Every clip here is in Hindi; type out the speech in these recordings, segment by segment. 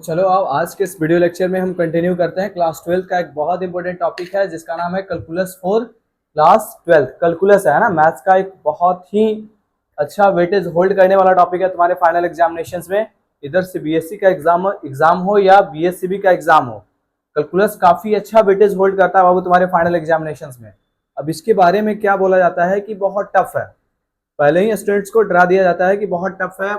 चलो अब आज के इस वीडियो लेक्चर में हम कंटिन्यू करते हैं। क्लास 12 का एक बहुत इंपॉर्टेंट टॉपिक है जिसका नाम है कैलकुलस फॉर क्लास 12। कैलकुलस है ना, मैथ्स का एक बहुत ही अच्छा वेटेज होल्ड करने वाला टॉपिक है तुम्हारे फाइनल एग्जामिनेशंस में। इधर सीबीएसई का एग्जाम हो या बीएससीबी का एग्जाम हो, कैलकुलस काफी अच्छा वेटेज होल्ड करता है बाबू तुम्हारे फाइनल एग्जामिनेशंस में। अब इसके बारे में क्या बोला जाता है कि बहुत टफ है, पहले ही स्टूडेंट्स को डरा दिया जाता है कि बहुत टफ है।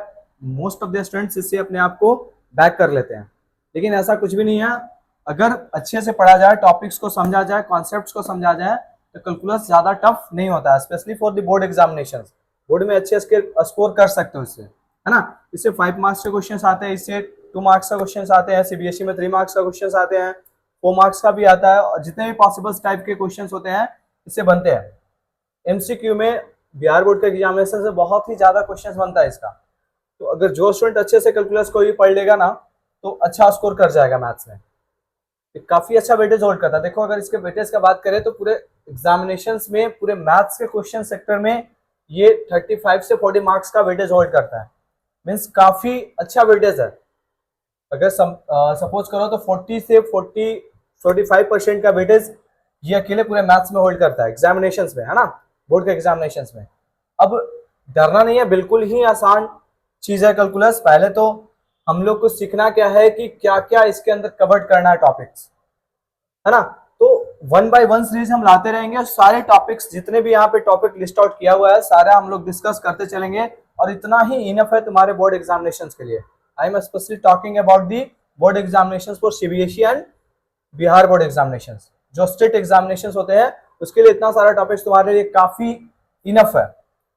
मोस्ट ऑफ द स्टूडेंट्स इससे अपने आप को बैक कर लेते हैं, लेकिन ऐसा कुछ भी नहीं है। अगर अच्छे से पढ़ा जाए, टॉपिक्स को समझा जाए, कॉन्सेप्ट्स को समझा जाए तो कैलकुलस ज्यादा टफ नहीं होता है, specially for the board examination. Board में अच्छे स्कोर कर सकते हो इससे, है ना। इससे 5 मार्क्स के क्वेश्चन आते हैं, इससे 2 मार्क्स का क्वेश्चन आते हैं, सीबीएसई में 3 मार्क्स का क्वेश्चन आते हैं, 4 मार्क्स का भी आता है, और जितने भी पॉसिबल टाइप के क्वेश्चन होते हैं इससे बनते हैं। एमसीक्यू में बिहार बोर्ड के एग्जामिनेशन से बहुत ही ज्यादा क्वेश्चन बनता है इसका। तो अगर जो स्टूडेंट अच्छे से कैलकुलस को ही पढ़ लेगा ना तो अच्छा स्कोर कर जाएगा मैथ्स में। काफी अच्छा वेटेज होल्ड करता है। देखो अगर इसके वेटेज का बात करें तो पूरे एग्जामिनेशंस में, पूरे मैथ्स के क्वेश्चन सेक्टर में ये 35 से 40 मार्क्स का वेटेज होल्ड करता है। मीन्स काफी अच्छा वेटेज है। अगर सपोज करो तो 40 से 45% का वेटेज ये अकेले पूरे मैथ्स में होल्ड करता है एग्जामिनेशंस में, है ना, बोर्ड के एग्जामिनेशंस में। अब डरना नहीं है, बिल्कुल ही आसान चीज है कैलकुलस। पहले तो हम लोग को सीखना क्या है कि क्या क्या इसके अंदर कवर करना है टॉपिक्स, है ना। तो 1 बाय 1 सीरीज हम लाते रहेंगे, सारे टॉपिक्स जितने भी यहाँ पे टॉपिक लिस्ट आउट किया हुआ है सारा हम लोग डिस्कस करते चलेंगे, और इतना ही इनफ है तुम्हारे बोर्ड एग्जामिनेशन के लिए। I am specially talking about the board examination for CBSE and Bihar board examination. जो स्टेट एग्जामिनेशन होते हैं उसके लिए इतना सारा टॉपिक्स तुम्हारे लिए काफी इनफ है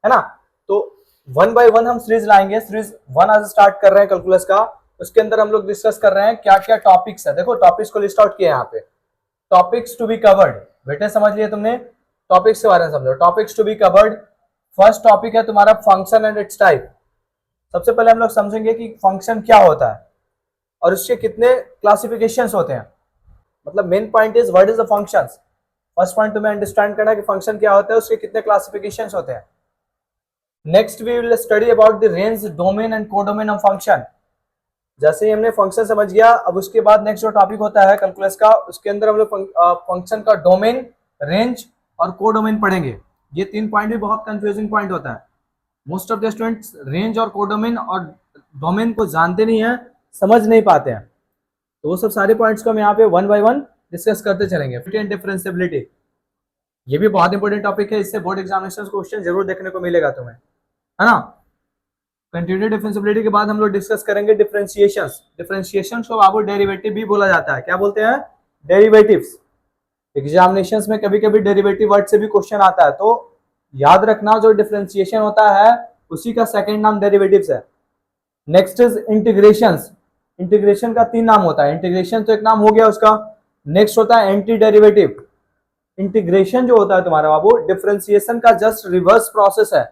ना। तो 1 बाय 1 हम सीरीज लाएंगे। सीरीज 1 आज स्टार्ट कर रहे हैं कैलकुलस का। उसके अंदर हम लोग डिस्कस कर रहे हैं क्या क्या टॉपिक्स है। देखो टॉपिक्स को लिस्ट आउट किया है यहाँ पे, टॉपिक्स टू बी कवर्ड। बेटे समझ लिए तुमने, टॉपिक्स के बारे में समझो। Topics to be covered, first topic है तुम्हारा फंक्शन एंड इट्स टाइप। सबसे पहले हम लोग समझेंगे कि फंक्शन क्या होता है और उसके कितने क्लासिफिकेशंस होते हैं। मतलब main point is what is the functions. First point तुम्हें अंडरस्टैंड करना है कि फंक्शन क्या होता है, उसके कितने क्लासिफिकेशंस होते हैं। Next we will study about the range, domain and codomain of function. जैसे ही हमने फंक्शन समझ गया, अब उसके बाद नेक्स्ट जो टॉपिक होता है कैलकुलस का, उसके अंदर हम लोग फंक्शन का डोमेन, रेंज और कोडोमेन पढ़ेंगे। ये 3 पॉइंट भी बहुत कंफ्यूजिंग पॉइंट होता है। Most of the students range और कोडोमेन और डोमेन को जानते नहीं है, समझ नहीं पाते हैं। तो वो सब सारे पॉइंट्स को हम यहाँ पे 1 बाय 1 डिस्कस करते चलेंगे। डिफरेंशिएबिलिटी, ये भी बहुत इंपॉर्टेंट टॉपिक है, इससे बोर्ड एग्जामिनेशन क्वेश्चन जरूर देखने को मिलेगा तुम्हें, है ना। कंटिन्यूटी डिफरेंशिएबिलिटी के बाद हम लोग डिस्कस करेंगे डिफरेंशिएशंस। डिफरेंशिएशंस को बाबू डेरिवेटिव भी बोला जाता है। क्या बोलते हैं? डेरिवेटिव्स। एग्जामिनेशंस में कभी कभी डेरिवेटिव वर्ड से भी क्वेश्चन आता है, तो याद रखना जो डिफरेंशिएशन होता है उसी का सेकंड नाम डेरिवेटिव्स है। Next is integrations. इंटीग्रेशन का 3 नाम होता है। इंटीग्रेशन तो एक नाम हो गया उसका। नेक्स्ट होता है एंटी डेरिवेटिव। इंटीग्रेशन जो होता है तुम्हारा बाबू डिफरेंशिएशन का जस्ट रिवर्स प्रोसेस है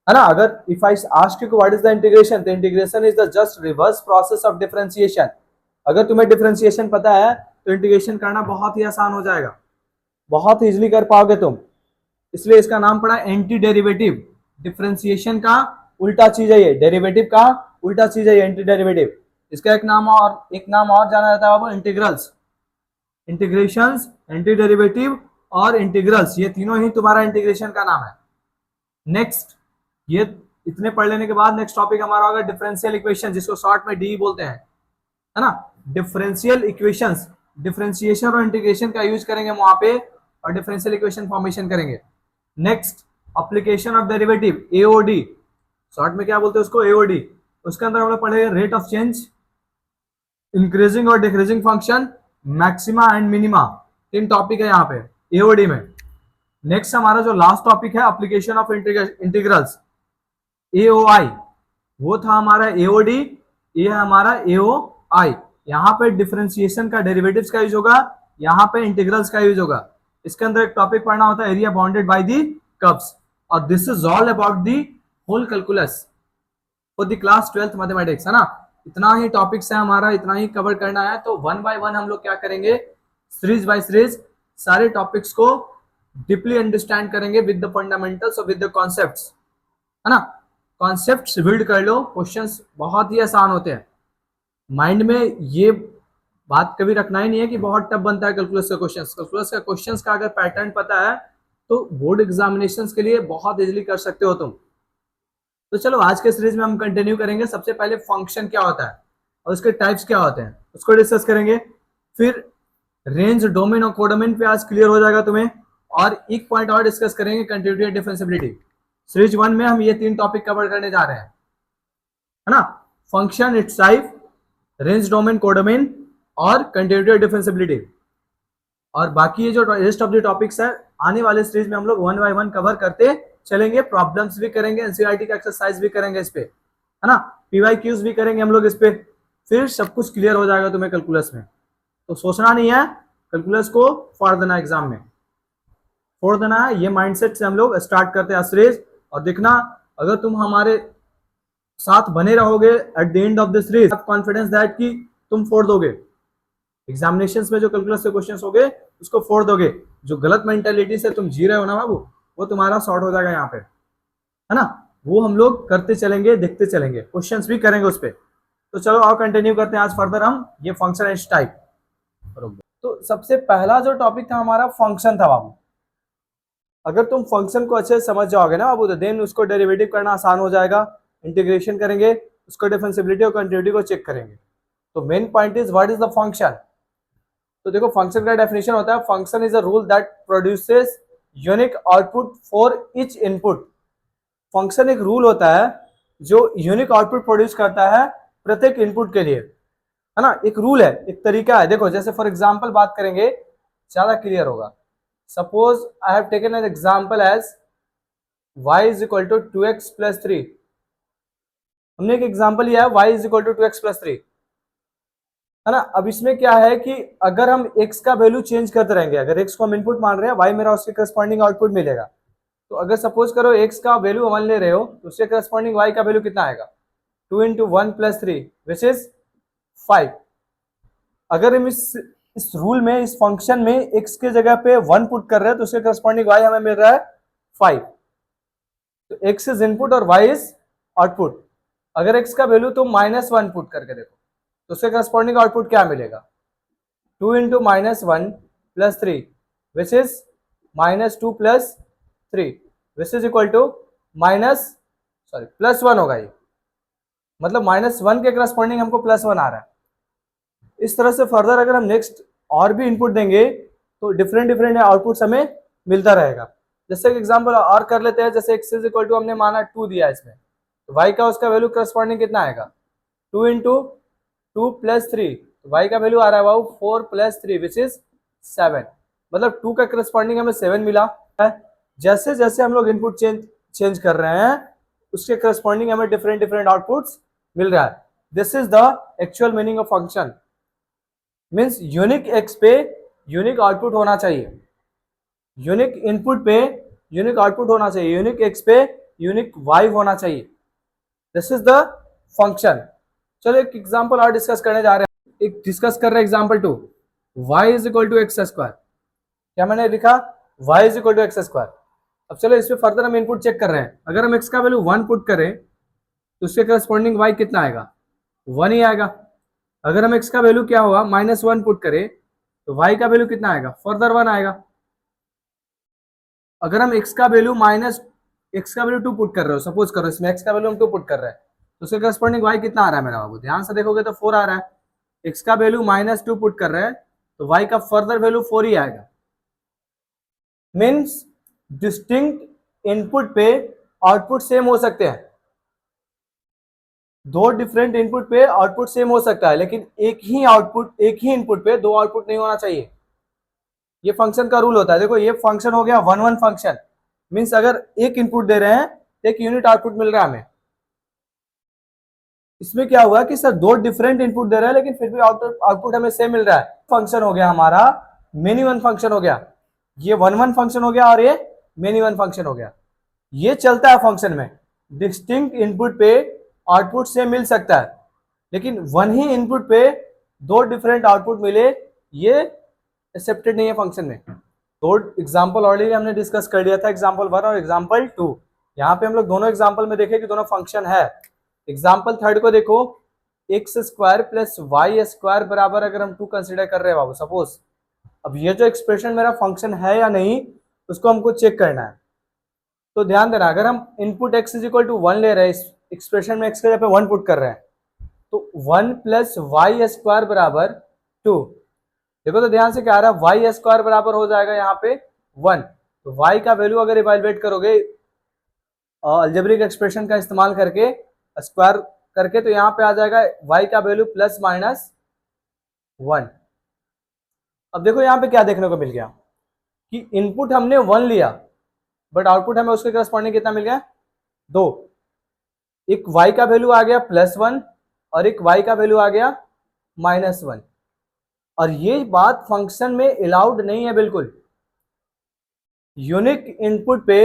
ना। अगर if I ask you what is the integration, तो integration is the just reverse process of differentiation. अगर तुम्हें डिफरेंशिएशन पता है तो इंटीग्रेशन करना बहुत ही आसान हो जाएगा, बहुत इजीली कर पाओगे तुम। इसलिए इसका नाम पड़ा एंटी डेरिवेटिव। डिफरेंशिएशन का उल्टा चीज है ये, डेरिवेटिव का उल्टा चीज है ये एंटी डेरिवेटिव। इसका एक नाम और जाना जाता है बाबू इंटीग्रल्स। इंटीग्रेशंस, एंटी डेरिवेटिव और इंटीग्रल्स, ये तीनों ही तुम्हारा इंटीग्रेशन का नाम है। नेक्स्ट, ये इतने पढ़ लेने के बाद नेक्स्ट टॉपिक हमारा होगा डिफरेंशियल इक्वेशन, जिसको शॉर्ट में डी बोलते हैं, है ना। डिफरेंशियल इक्वेशंस, डिफरेंशिएशन और इंटीग्रेशन का यूज करेंगे वहां पे, और डिफरेंशियल इक्वेशन फॉर्मेशन करेंगे। Next, application of derivative, AOD, short में क्या बोलते हैं उसको, एओडी। उसके अंदर हम लोग पढ़ेंगे रेट ऑफ चेंज, इंक्रीजिंग और decreasing function, maxima and minima. 3 topic है यहाँ पे एओडी में। नेक्स्ट हमारा जो लास्ट टॉपिक है एप्लीकेशन ऑफ इंटीग्रल्स, एओआई। वो था हमारा एओडी, ये है हमारा एओआई। यहाँ पे डिफरेंशिएशन का डेरिवेटिव्स का यूज होगा, यहाँ पे इंटीग्रल्स का यूज होगा। इसके अंदर एक टॉपिक पढ़ना होता है area bounded by the curves, और this is all about the whole calculus for the class 12th mathematics, है ना। इतना ही टॉपिक्स है हमारा, इतना ही कवर करना है। तो 1 बाय 1 हम लोग क्या करेंगे, सीरीज बाय सीरीज सारे टॉपिक्स को डीपली अंडरस्टैंड करेंगे विद द फंडामेंटल्स और विद द कॉन्सेप्ट्स, है ना। कॉन्सेप्ट्स बिल्ड कर लो, क्वेश्चंस बहुत ही आसान होते हैं। माइंड में ये बात कभी रखना ही नहीं है कि बहुत टफ बनता है कैलकुलस का क्वेश्चंस। कैलकुलस का क्वेश्चंस का अगर पैटर्न पता है तो बोर्ड एग्जामिनेशंस के लिए बहुत इजीली कर सकते हो तुम। तो चलो आज के सीरीज में हम कंटिन्यू करेंगे। सबसे पहले फंक्शन क्या होता है और उसके टाइप्स क्या होते हैं उसको डिस्कस करेंगे। फिर रेंज, डोमेन और कोडोमेन पे आज क्लियर हो जाएगा तुम्हें। और एक पॉइंट और डिस्कस करेंगे, कंटिन्यूटी और डिफरेंशिएबिलिटी। सीरीज 1 में हम ये 3 टॉपिक कवर करने जा रहे हैं, है ना। Function, it's type, range, domain, codomain और कंटिन्यूटी और डिफरेंशिएबिलिटी। और बाकी ये जो रेस्ट ऑफ द टॉपिक्स है आने वाले सीरीज में हम लोग 1 बाय 1 कवर करते चलेंगे। प्रॉब्लम्स भी करेंगे, एनसीईआरटी का एक्सरसाइज भी करेंगे इस पे, है ना। पीवाईक्यूज भी करेंगे हम लोग इस पे। फिर सब कुछ क्लियर हो जाएगा तुम्हें कैलकुलस में। तो सोचना नहीं है, कैलकुलस को फोड़ देना, एग्जाम में फोड़ देना है। ये माइंडसेट से हम लोग स्टार्ट करते हैं सीरीज। और देखना, अगर तुम हमारे साथ बने रहोगे at the end of the series, confidence that कि तुम फोड़ दोगे एग्जामिनेशंस में। जो कैलकुलस के क्वेश्चंस होंगे उसको फोड़ दोगे। जो गलत मेंटालिटी से तुम जी रहे हो ना बाबू, वो तुम्हारा सॉर्ट हो जाएगा यहाँ पे, है ना। वो हम लोग करते चलेंगे, देखते चलेंगे, क्वेश्चंस भी करेंगे उस पर। तो चलो और कंटिन्यू करते हैं आज फर्दर हम ये फंक्शन एंड टाइप। तो सबसे पहला जो टॉपिक था हमारा फंक्शन था बाबू। अगर तुम फंक्शन को अच्छे से समझ जाओगे ना बाबू, तो देन उसको डेरिवेटिव करना आसान हो जाएगा। इंटीग्रेशन करेंगे, उसको डिफरेंशिएबिलिटी और कंटिन्यूटी को चेक करेंगे। तो main point is what is the function. तो देखो, फंक्शन का डेफिनेशन होता है, function is a rule that produces unique output for each input. Function एक रूल होता है जो यूनिक आउटपुट प्रोड्यूस करता है प्रत्येक इनपुट के लिए, है ना। एक रूल है, एक तरीका है। देखो जैसे फॉर एग्जांपल बात करेंगे, ज्यादा क्लियर होगा। Suppose I have taken an example as y is equal to 2x plus 3। हमने एक एग्जांपल लिया है y is equal to 2x plus 3, है ना। अब इसमें क्या है कि अगर हम x का वैल्यू चेंज करते रहेंगे, अगर x को हम इनपुट मान रहे हैं, y मेरा उसके करस्पॉन्डिंग आउटपुट मिलेगा। तो अगर सपोज करो x का वैल्यू मान ले रहे हो, तो उसके करस्पॉन्डिंग y का वैल्यू कितना आएगा, 2 इंटू 1 प्लस 3 विच इज 5। अगर हम इस रूल में, इस फंक्शन में x के जगह पे 1 पुट कर रहे हैं, तो उसके करस्पॉन्डिंग y हमें मिल रहा है 5। तो x इज इनपुट और y इज आउटपुट। अगर x का वैल्यू तुम -1 पुट करके देखो, तो उसके करस्पॉन्डिंग आउटपुट क्या मिलेगा, 2 into -1 plus 3 which is -2 plus 3 which is equal to +1 होगा ये। मतलब -1 के करस्पॉन्डिंग हमको +1 आ रहा है। इस तरह से फर्दर अगर हम नेक्स्ट और भी इनपुट देंगे तो डिफरेंट डिफरेंट आउटपुट्स हमें मिलता रहेगा। जैसे एक एग्जांपल और कर लेते हैं। जैसे x इज इक्वल टू हमने माना 2 दिया इसमें, तो y का उसका वैल्यू करस्पॉन्डिंग कितना आएगा, 2 इंटू 2 प्लस 3, तो y का वैल्यू आ रहा है बाबू 4 प्लस 3 विच इज 7। मतलब 2 का करस्पॉन्डिंग हमें 7 मिला है। जैसे जैसे हम लोग इनपुट चेंज कर रहे हैं, उसके करस्पॉन्डिंग हमें डिफरेंट डिफरेंट आउटपुट्स मिल रहा है। This is the actual meaning of function. Means unique x पे यूनिक आउटपुट होना चाहिए, यूनिक इनपुट पे यूनिक आउटपुट होना चाहिए, यूनिक x पे यूनिक y होना चाहिए। This is the function. चलो एक एग्जांपल और डिस्कस करने जा रहे हैं। एक डिस्कस कर रहे हैं example 2, y is equal to x square. क्या मैंने लिखा, y is equal to x square. अब चलो इस पे फर्दर हम इनपुट चेक कर रहे हैं। अगर हम x का वैल्यू 1 पुट करें, तो उसके करस्पॉन्डिंग y कितना आएगा, 1 ही आएगा। अगर हम x का वैल्यू क्या हुआ, -1 पुट करें, तो y का वैल्यू कितना आएगा, फर्दर 1 आएगा। अगर हम x का वैल्यू 2 पुट कर रहे हो, सपोज करो इसमें x का वैल्यू हम 2 पुट कर रहे हैं, तो उसके करस्पॉन्डिंग y कितना आ रहा है मेरा बाबू, ध्यान से देखोगे तो 4 आ रहा है। x का वैल्यू -2 पुट कर रहे हैं, तो y का फर्दर वैल्यू 4 ही आएगा। मीन्स डिस्टिंक्ट इनपुट पे आउटपुट सेम हो सकते हैं। दो डिफरेंट इनपुट पे आउटपुट सेम हो सकता है, लेकिन एक ही इनपुट पे 2 आउटपुट नहीं होना चाहिए। ये फंक्शन का रूल होता है। देखो ये फंक्शन हो गया 1-1 फंक्शन। मीन्स अगर एक इनपुट दे रहे हैं, एक यूनिट आउटपुट मिल रहा है हमें। इसमें क्या हुआ कि सर 2 डिफरेंट इनपुट दे रहे हैं, लेकिन फिर भी आउटपुट हमें सेम मिल रहा है। फंक्शन हो गया हमारा मेनी वन फंक्शन हो गया। ये 1-1 फंक्शन हो गया और ये मेनी वन फंक्शन हो गया। ये चलता है फंक्शन में, डिस्टिंक्ट इनपुट पे आउटपुट से मिल सकता है, लेकिन वन ही इनपुट पे 2 डिफरेंट आउटपुट मिले, ये एक्सेप्टेड नहीं है फंक्शन में। 2 एग्जांपल ऑलरेडी हमने डिस्कस कर लिया था, एग्जांपल 1 और एग्जांपल 2। यहाँ पे हम लोग दोनों एग्जांपल में देखें कि दोनों फंक्शन है। एग्जांपल 3 को देखो, x square plus y square बराबर अगर हम 2 कंसिडर कर रहे हैं बाबू, सपोज अब ये जो एक्सप्रेशन मेरा फंक्शन है या नहीं उसको हमको चेक करना है। तो ध्यान देना, अगर हम input x is equal to 1 ले रहे हैं, इस एक्सप्रेशन में x के जगह पे 1 पुट कर रहे हैं, तो 1 प्लस वाई स्क्वायर बराबर 2। देखो तो ध्यान से क्या आ रहा है, वाई स्क्वायर बराबर हो जाएगा यहाँ पे 1। तो y का वैल्यू अगर इवेलुएट करोगे अलजेब्रिक एक्सप्रेशन का इस्तेमाल करके स्क्वायर करके, तो यहाँ पे आ जाएगा y का वैल्यू प्लस माइनस 1। अब देखो यहाँ पे क्या देखने को मिल गया कि इनपुट हमने 1 लिया बट आउटपुट हमें उसके करस्पॉन्डिंग कितना मिल गया, 2। एक y का वैल्यू आ गया +1 और एक y का वैल्यू आ गया -1। और ये बात फंक्शन में अलाउड नहीं है बिल्कुल। यूनिक इनपुट पे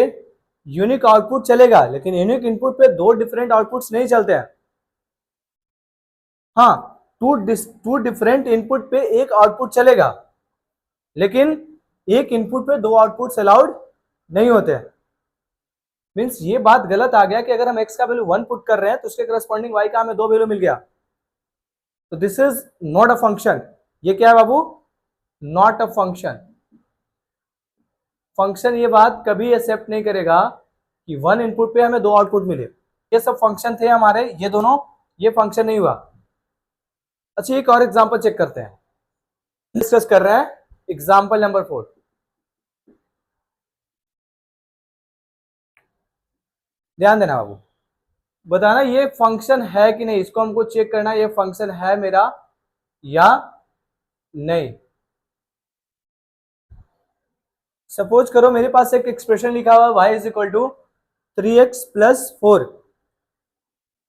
यूनिक आउटपुट चलेगा, लेकिन यूनिक इनपुट पे 2 डिफरेंट आउटपुट्स नहीं चलते हैं। हाँ, टू डिफरेंट इनपुट पे एक आउटपुट चलेगा, लेकिन एक इनपुट पे 2 आउटपुट्स अलाउड नहीं होते हैं। मीन्स ये बात गलत आ गया कि अगर हम x का वैल्यू 1 पुट कर रहे हैं तो उसके करस्पॉन्डिंग y का हमें 2 वैल्यू मिल गया, तो this is not a function. ये क्या है बाबू, नॉट अ फंक्शन। फंक्शन ये बात कभी एक्सेप्ट नहीं करेगा कि 1 इनपुट पे हमें 2 आउटपुट मिले। ये सब फंक्शन थे हमारे, ये दोनों, ये फंक्शन नहीं हुआ। अच्छा, एक और एग्जांपल चेक करते हैं, डिस्कस कर रहे हैं एग्जांपल नंबर 4। ध्यान देना बाबू, बताना ये फंक्शन है कि नहीं, इसको हमको चेक करना ये फंक्शन है मेरा या नहीं। सपोज करो मेरे पास एक एक्सप्रेशन लिखा हुआ y is equal to 3x + 4।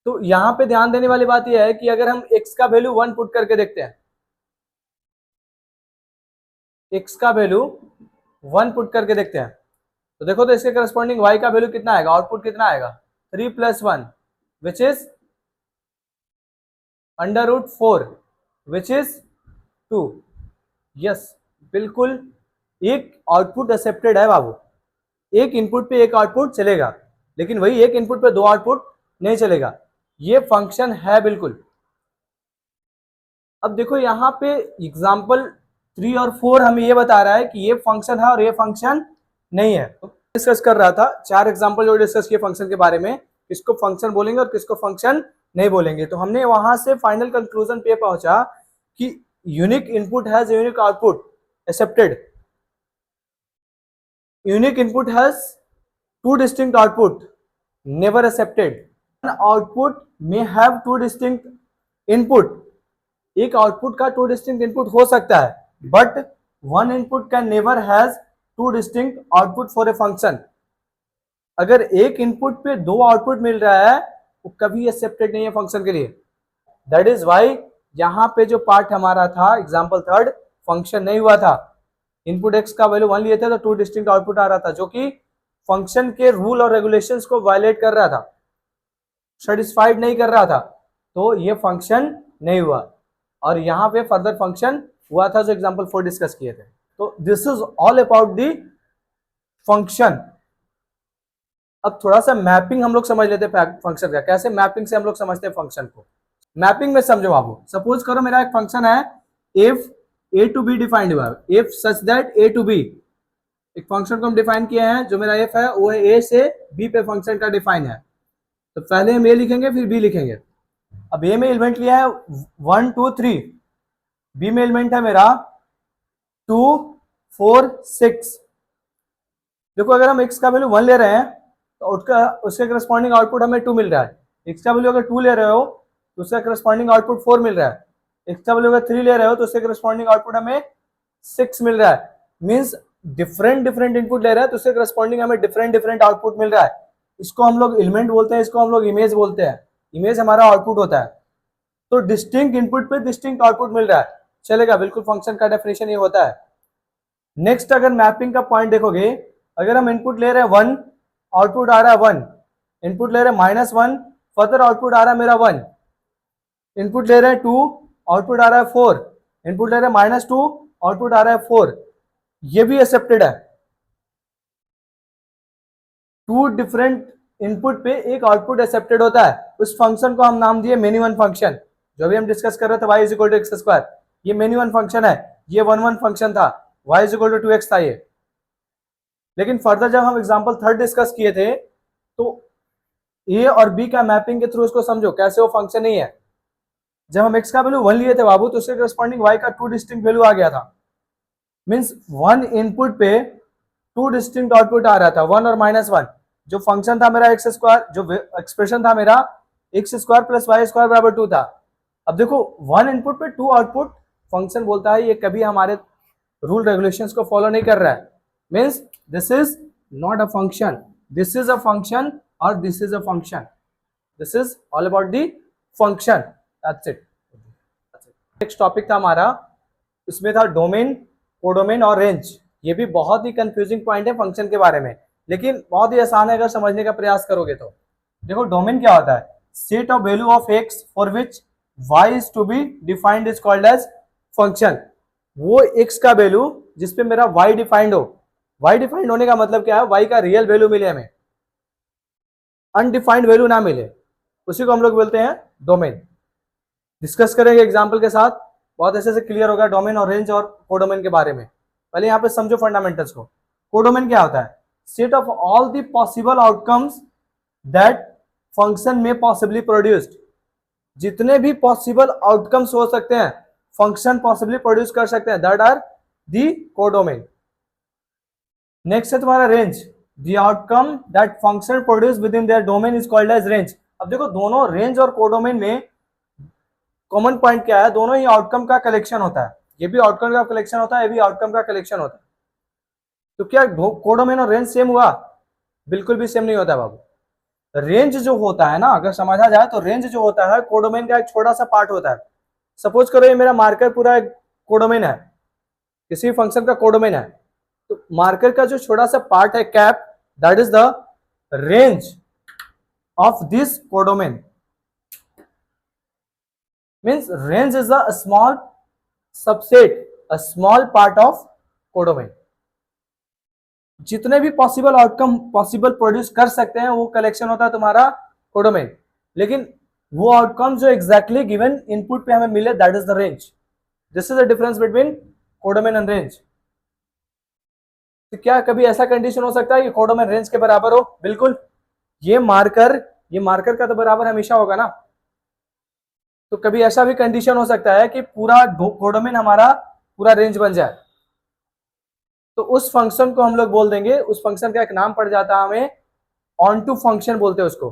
तो यहां पे ध्यान देने वाली बात यह है कि अगर हम x का वैल्यू 1 पुट करके देखते हैं, x का वैल्यू 1 पुट करके देखते हैं, तो देखो तो इसके करस्पॉन्डिंग y का वैल्यू कितना आएगा, आउटपुट कितना आएगा, 3 + 1 which is √4 which is 2। Yes, बिल्कुल एक आउटपुट एक्सेप्टेड है बाबू। एक इनपुट पे एक आउटपुट चलेगा, लेकिन वही एक इनपुट पे 2 आउटपुट नहीं चलेगा। ये फंक्शन है बिल्कुल। अब देखो यहाँ पे एग्जाम्पल 3 और 4 हमें ये बता रहा है कि ये फंक्शन है और ये फंक्शन नहीं है। तो डिस्कस कर रहा था 4 एग्जाम्पल जो डिस्कस किए फंक्शन के बारे में, किसको फंक्शन बोलेंगे और किसको फंक्शन नहीं बोलेंगे। तो हमने वहां से फाइनल कंक्लूजन पे पहुंचा कि unique input has unique output accepted, unique input has 2 distinct output never accepted। An output may have 2 distinct input। एक आउटपुट का 2 distinct input हो सकता है, but one input can never has 2 distinct output for a function। अगर एक इनपुट पे 2 आउटपुट मिल रहा है वो कभी एक्सेप्टेड नहीं है फंक्शन के लिए। दैट इज वाई यहाँ पे जो पार्ट हमारा था एग्जाम्पल 3 फंक्शन नहीं हुआ था। इनपुट x का वैल्यू 1 लिए थे तो 2 डिस्टिंक्ट आउटपुट आ रहा था, जो कि फंक्शन के रूल और रेगुलेशंस को वायलेट कर रहा था, सेटिस्फाइड नहीं कर रहा था, तो ये फंक्शन नहीं हुआ। और यहाँ पे फर्दर फंक्शन हुआ था जो एग्जांपल 4 डिस्कस किए थे। तो this is all about the function. अब थोड़ा सा मैपिंग हम लोग समझ लेते हैं फंक्शन का, कैसे मैपिंग से हम लोग समझते हैं फंक्शन को। मैपिंग में समझो बाबू, सपोज करो मेरा एक फंक्शन है if a to b defined हुआ, if such that a to b, एक फंक्शन को हम डिफाइन किए हैं, जो मेरा f है वो है a से b पे फंक्शन का डिफाइन है। तो पहले हम a लिखेंगे फिर b लिखेंगे। अब a में एलिमेंट लिया है 1 2 3, b में एलिमेंट है मेरा 2 4 6। देखो अगर हम x का वैल्यू 1 ले रहे हैं तो उसके करस्पॉन्डिंग आउटपुट हमें 2 मिल रहा है। x का वैल्यू अगर 2 ले रहे हो तो उसका करस्पॉन्डिंग आउटपुट 4 मिल रहा है। x का वैल्यू अगर 3 ले रहे हो तो उसके करस्पॉन्डिंग आउटपुट हमें 6 मिल रहा है। मींस डिफरेंट इनपुट ले रहा है तो उसके करस्पॉन्डिंग हमें डिफरेंट आउटपुट मिल रहा है। इसको हम लोग एलिमेंट बोलते हैं, इसको हम लोग इमेज बोलते हैं। इमेज हमारा आउटपुट होता है। तो डिस्टिंक्ट इनपुट पे डिस्टिंक्ट आउटपुट मिल रहा है, चलेगा, बिल्कुल फंक्शन का डेफिनेशन ये होता है। नेक्स्ट अगर मैपिंग का पॉइंट देखोगे, अगर हम इनपुट ले रहे हैं 1, आउटपुट आ रहा है 1, इनपुट ले रहे हैं -1, फर्दर आउटपुट आ रहा है मेरा 1, इनपुट ले रहे हैं 2, आउटपुट आ रहा है 4, इनपुट ले रहे हैं -2, आउटपुट आ रहा है 4, ये भी एक्सेप्टेड है। 2 डिफरेंट इनपुट पे एक आउटपुट एक्सेप्टेड होता है। उस फंक्शन को हम नाम दिए मिनिमम फंक्शन, जो अभी हम डिस्कस कर रहे थे y is equal to x square, ये मिनिमम फंक्शन है, ये 1 1 फंक्शन था, y is equal to 2x था ये। लेकिन फर्दर जब हम एग्जांपल थर्ड डिस्कस किए थे तो a और b का मैपिंग के थ्रू उसको समझो कैसे वो फंक्शन नहीं है। जब हम x का वैल्यू 1 लिए थे बाबू तो उसके करस्पॉन्डिंग y का 2 डिस्टिंक्ट वैल्यू आ गया था। मींस 1 इनपुट पे 2 डिस्टिंक्ट आउटपुट आ रहा था, 1 और -1। जो फंक्शन था मेरा एक्स स्क्वायर, जो एक्सप्रेशन था मेरा x square plus y square बराबर 2 था। अब देखो 1 इनपुट पे 2 आउटपुट, फंक्शन बोलता है ये कभी हमारे रूल रेगुलेशंस को फॉलो नहीं कर रहा है। Means this is not a function, this is a function और this is a function, this is all about the function, that's it. Next topic था हमारा, इसमें था डोमेन, कोडोमेन और रेंज। ये भी बहुत ही कंफ्यूजिंग पॉइंट है फंक्शन के बारे में, लेकिन बहुत ही आसान है अगर समझने का प्रयास करोगे तो। देखो डोमेन क्या होता है, set of value of x for which y is to be defined is called as function. वो एक्स का वैल्यू जिसपे मेरा वाई डिफाइंड हो, वाई डिफाइंड होने का मतलब क्या है, वाई का रियल वैल्यू मिले हमें, अनडिफाइंड वैल्यू ना मिले, उसी को हम लोग बोलते हैं डोमेन। डिस्कस करेंगे एग्जाम्पल के साथ, बहुत ऐसे से क्लियर होगा डोमेन और रेंज और कोडोमेन के बारे में। पहले यहाँ पे समझो फंडामेंटल्स को। कोडोमेन क्या होता है, set of all the possible outcomes that function में पॉसिबली प्रोड्यूस्ड। जितने भी पॉसिबल आउटकम्स हो सकते हैं फंक्शन पॉसिबली प्रोड्यूस कर सकते हैं, that are the codomain. Next है तुम्हारा range, the outcome that function produce within their domain is called as range. अब देखो दोनों रेंज और कोडोमेन में कॉमन पॉइंट क्या है, दोनों ही आउटकम का कलेक्शन होता है। ये भी आउटकम का कलेक्शन होता है, ये भी आउटकम का कलेक्शन होता है। तो क्या कोडोमेन और रेंज सेम हुआ? बिल्कुल भी सेम नहीं होता है बाबू। रेंज जो होता है ना, अगर समझा जाए तो रेंज जो होता है कोडोमेन का एक छोटा सा पार्ट होता है। सपोज करो ये मेरा मार्कर पूरा एक कोडोमेन है, किसी फंक्शन का कोडोमेन है, तो मार्कर का जो छोटा सा पार्ट है cap, that is the range of this codomain. Means range is a small subset, a small part of codomain. जितने भी पॉसिबल आउटकम पॉसिबल प्रोड्यूस कर सकते हैं वो कलेक्शन होता है तुम्हारा कोडोमेन। लेकिन वो आउटकम जो एग्जैक्टली गिवन इनपुट पे हमें मिले, that is the range. This is the difference between codomain and range. तो क्या कभी ऐसा कंडीशन हो सकता है कि कोडोमेन रेंज के बराबर हो? बिल्कुल। ये मार्कर का तो बराबर हमेशा होगा ना। तो कभी ऐसा भी कंडीशन हो सकता है कि पूरा कोडोमेन हमारा पूरा रेंज बन जाए, तो उस फंक्शन को हम लोग बोल देंगे, उस फंक्शन का एक नाम पड़ जाता है हमें ऑन टू फंक्शन बोलते हैं उसको।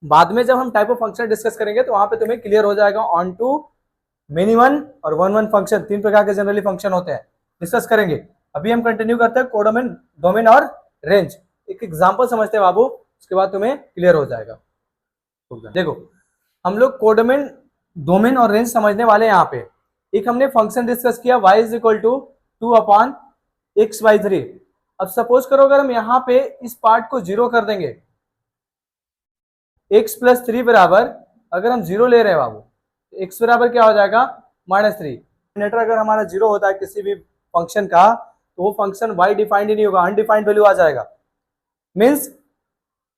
बाद में जब हम टाइप ऑफ फंक्शन डिस्कस करेंगे तो वहां पे तुम्हें क्लियर हो जाएगा ऑन टू, मिनिमम और वन वन फंक्शन, 3 प्रकार के जनरली फंक्शन होते हैं, डिस्कस करेंगे। अभी हम कंटिन्यू करते हैं कोडोमेन, डोमेन और रेंज। एक एग्जांपल समझते हैं बाबू, उसके बाद तुम्हें क्लियर हो जाएगा। देखो हम लोग कोडोमेन, डोमेन और रेंज समझने वाले हैं। यहाँ पे एक हमने फंक्शन डिस्कस किया y is equal to 2/x/3। अब सपोज करो अगर हम यहाँ पे इस पार्ट को 0 कर देंगे, x + 3 बराबर, अगर हम 0 ले रहे हैं बाबू, x बराबर क्या हो जाएगा -3। डिनोमिनेटर अगर हमारा 0 होता है किसी भी फंक्शन का, तो वो फंक्शन y डिफाइंड ही नहीं होगा, अनडिफाइंड वैल्यू आ जाएगा। मीन्स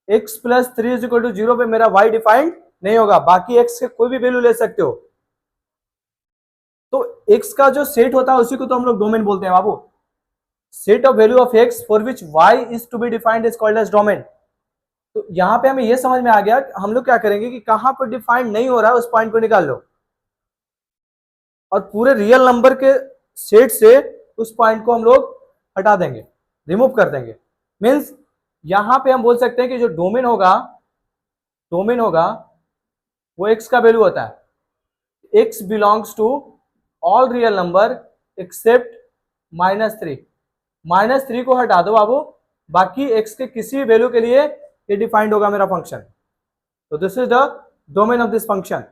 x + 3 = 0 पे मेरा y डिफाइंड नहीं होगा, बाकी x के कोई भी वैल्यू ले सकते हो। तो x का जो सेट होता है उसी को तो हम लोग डोमेन बोलते हैं बाबू। Set of value of x for which y is to be defined is called as domain. तो यहां पे हमें यह समझ में आ गया कि हम लोग क्या करेंगे कि कहां पर डिफाइंड नहीं हो रहा है उस पॉइंट को निकाल लो, और पूरे रियल नंबर के सेट से उस पॉइंट को हम लोग हटा देंगे, रिमूव कर देंगे। मीन्स यहां पे हम बोल सकते हैं कि जो डोमेन होगा वो x का वैल्यू होता है, x belongs to all real number except -3। -3 को हटा दो बाबू, बाकी x के किसी भी वैल्यू के लिए ये डिफाइंड होगा मेरा फंक्शन। तो this is the domain of this function.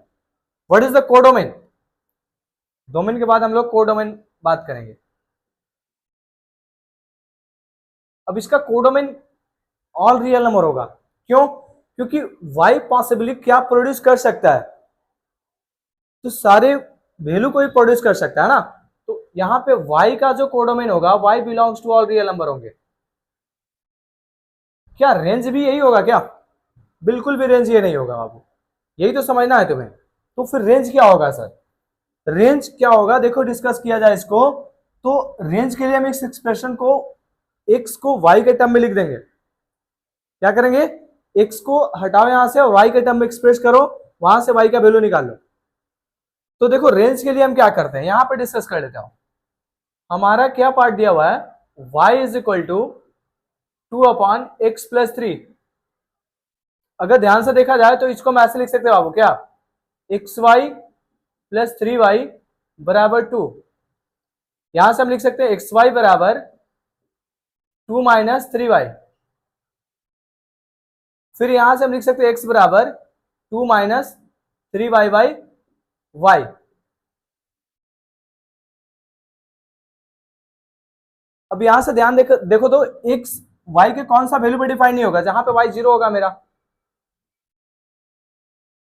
What is the codomain? Domain के बाद हम लोग कोडोमेन बात करेंगे। अब इसका कोडोमेन ऑल रियल नंबर होगा। क्यों? क्योंकि y पॉसिबली क्या प्रोड्यूस कर सकता है, तो सारे वैल्यू को ही प्रोड्यूस कर सकता है ना। तो यहां पे y का जो कोडोमेन होगा, y belongs to all real number होंगे। क्या रेंज भी यही होगा क्या? बिल्कुल भी रेंज ये नहीं होगा बाबू, यही तो समझना है तुम्हें। तो फिर रेंज क्या होगा सर? रेंज क्या होगा, देखो डिस्कस किया जाए इसको, तो रेंज के लिए हम इस एक्सप्रेशन को x को y के टर्म में लिख देंगे। क्या करेंगे, x को हटाओ यहां से और y के टर्म में एक्सप्रेस करो, वहां से y का वैल्यू निकाल लो। तो देखो रेंज के लिए हम क्या करते हैं, यहां पे डिस्कस कर लेता हूं। हमारा क्या पार्ट दिया हुआ है, y is equal to 2/x+3। अगर ध्यान से देखा जाए तो इसको मैं ऐसे लिख सकते हो बाबू, क्या xy+3y बराबर 2। यहां से हम लिख सकते हैं xy बराबर 2 - 3y। फिर यहां से हम लिख सकते हैं x बराबर 2 - 3y/y। अब यहां से ध्यान देखो तो x y के कौन सा वैल्यू पे डिफाइन नहीं होगा, जहां पे y 0 होगा मेरा।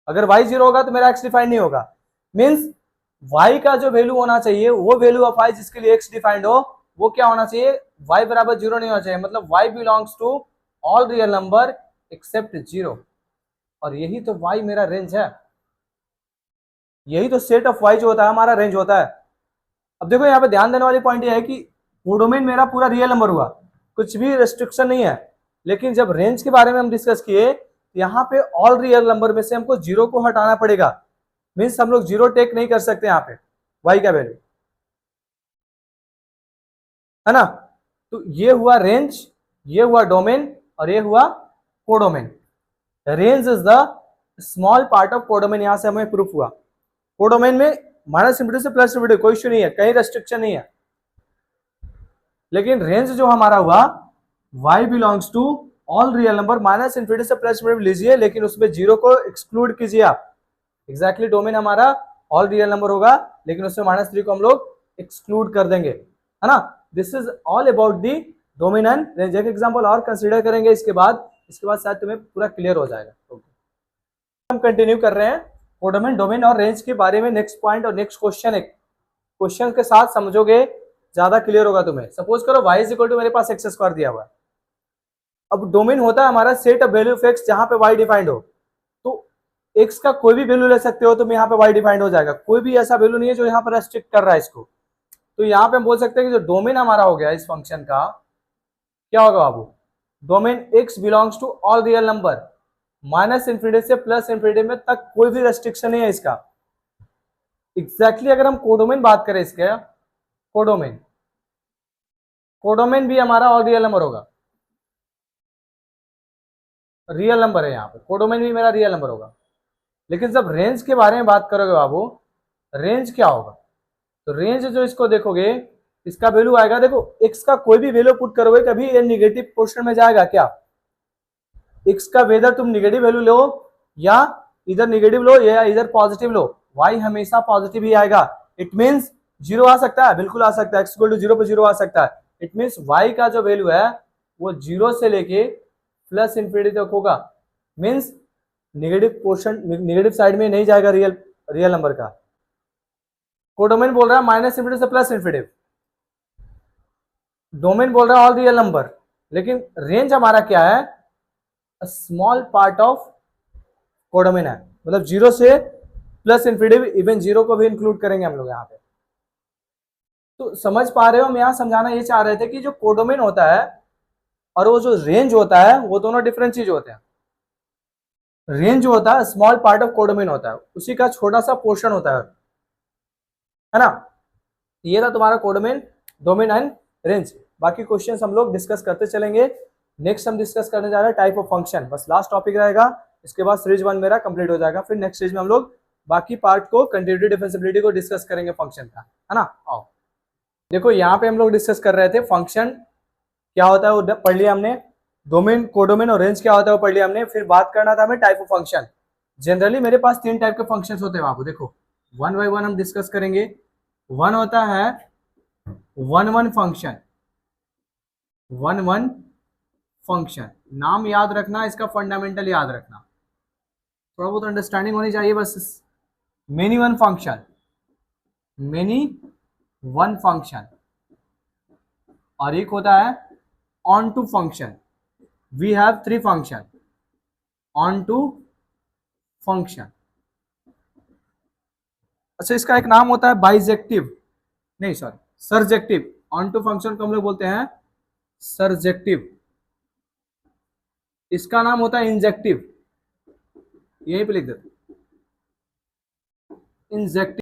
अगर y 0 होगा तो मेरा x डिफाइन नहीं होगा। मींस y का जो वैल्यू होना चाहिए, वो वैल्यू ऑफ y जिसके लिए x डिफाइंड हो, वो क्या होना चाहिए, y बराबर 0 नहीं होना चाहिए। मतलब y belongs to all real number except 0। और यही तो y मेरा रेंज है, यही तो सेट ऑफ y जो होता है हमारा रेंज होता है। अब देखो यहाँ पे ध्यान देने वाली पॉइंट ये है कि कोडोमेन मेरा पूरा रियल नंबर हुआ, कुछ भी रेस्ट्रिक्शन नहीं है। लेकिन जब रेंज के बारे में हम डिस्कस किए, यहाँ पे ऑल रियल नंबर में से हमको 0 को हटाना पड़ेगा। मीन्स हम लोग 0 टेक नहीं कर सकते यहाँ पे y का वैल्यू, है ना। तो ये हुआ रेंज, ये हुआ डोमेन, और ये हुआ codomain. Range is the small part of codomain, यहां से हमें प्रूफ हुआ। कोडोमेन में माइनस इंफिनिटी से प्लस इंफिनिटी कोई इश्यू नहीं है, कहीं रेस्ट्रिक्शन नहीं है। लेकिन रेंज जो हमारा हुआ, y belongs to all real number, minus infinity से प्लस इंफिनिटी लीजिए, लेकिन उसमें 0 को एक्सक्लूड कीजिए आप। एग्जैक्टली डोमेन हमारा ऑल रियल नंबर होगा, लेकिन उसमें -3 को हम लोग एक्सक्लूड कर देंगे, है ना। This is all about the domain and range. एक एग्जांपल और कंसीडर करेंगे इसके बाद शायद तुम्हें पूरा क्लियर हो जाएगा। हम कंटिन्यू कर रहे हैं कोडोमेन, डोमेन और रेंज के बारे में। नेक्स्ट पॉइंट और नेक्स्ट क्वेश्चन, एक क्वेश्चन के साथ समझोगे ज्यादा क्लियर होगा तुम्हें। सपोज करो y इज इक्वल टू मेरे पास x² दिया हुआ है। अब डोमेन होता है हमारा set of value of x जहां पे y डिफाइंड हो। तो x का कोई भी वैल्यू ले सकते हो, तो यहाँ पे y डिफाइंड हो जाएगा। कोई भी ऐसा वैल्यू नहीं है जो यहाँ पर रेस्ट्रिक्ट कर रहा है इसको। तो यहाँ पे हम बोल सकते हैं कि जो डोमेन हमारा हो गया इस फंक्शन का, क्या होगा बाबू, domain x belongs to all real number, minus infinity से प्लस इंफिनिटी में तक कोई भी रेस्ट्रिक्शन नहीं है इसका। एग्जैक्टली अगर हम कोडोमेन बात करें इसके, कोडोमेन कोडोमेन भी हमारा ऑल रियल नंबर होगा, रियल नंबर है यहाँ पे, कोडोमेन भी मेरा रियल नंबर होगा। लेकिन जब रेंज के बारे में बात करोगे बाबू, रेंज क्या होगा, तो रेंज जो इसको देखोगे, इसका वैल्यू आएगा, देखो x का कोई भी वैल्यू पुट करोगे कभी ये निगेटिव पोर्शन में जाएगा क्या। x का वेदर तुम निगेटिव वैल्यू लो या इधर निगेटिव लो या इधर पॉजिटिव लो, y हमेशा पॉजिटिव ही आएगा। इट मींस 0 आ सकता है, बिल्कुल आ सकता है, x इक्वल टू 0 पे 0 आ सकता है। इट मींस y का जो वैल्यू है वो 0 से लेके प्लस इंफिनिटी तक होगा। Means negative portion, negative side में नहीं जाएगा रियल नंबर का। कोडोमेन बोल रहा है माइनस इंफिनिटी से प्लस इंफिनिटी, डोमेन बोल रहा है ऑल रियल नंबर। लेकिन रेंज हमारा क्या है, स्मॉल पार्ट ऑफ कोडोमेन है, मतलब 0 से प्लस इंफिनिटी, इवन 0 को भी इंक्लूड करेंगे हम लोग यहाँ पे। तो समझ पा रहे हो, हम यहाँ समझाना ये चाह रहे थे कि जो कोडोमेन होता है और वो जो रेंज होता है, वो दोनों डिफरेंट चीज होते हैं। रेंज जो होता है स्मॉल पार्ट ऑफ कोडोमेन होता है, उसी का छोटा सा पोर्शन होता है ना। ये था तुम्हारा कोडोमेन, डोमेन एंड रेंज। बाकी क्वेश्चंस हम लोग डिस्कस करते चलेंगे। नेक्स्ट हम डिस्कस करने जा रहे हैं टाइप ऑफ फंक्शन, बस लास्ट टॉपिक रहेगा। इसके बाद सीरीज 1 मेरा कंप्लीट हो जाएगा। फिर नेक्स्ट सीरीज में हम लोग बाकी पार्ट को, कंटिन्यूटी डिफरेंशिएबिलिटी को डिस्कस करेंगे फंक्शन का, है ना। आओ देखो यहाँ पे हम लोग डिस्कस कर रहे थे फंक्शन क्या होता है, वो पढ़ लिया हमने। डोमेन, कोडोमेन और रेंज क्या होता है वो पढ़ लिया हमने। फिर बात करना था हमें टाइप ऑफ फंक्शन। जनरली मेरे पास 3 टाइप के फंक्शंस होते हैं बाबू, देखो 1 बाय 1 हम डिस्कस करेंगे। वन होता है 1 1 फंक्शन, 1 1 फंक्शन, नाम याद रखना, इसका फंडामेंटल याद रखना, थोड़ा बहुत अंडरस्टैंडिंग होनी चाहिए बस। Many one function, many one function, और एक होता है onto function. We have 3 function onto function. अच्छा, इसका एक नाम होता है बाइजेक्टिव, नहीं sorry surjective. Onto function को हम लोग बोलते हैं सरजेक्टिव। इसका नाम होता है इंजेक्टिव, यहीं पे लिख देते इंजेक्टिव।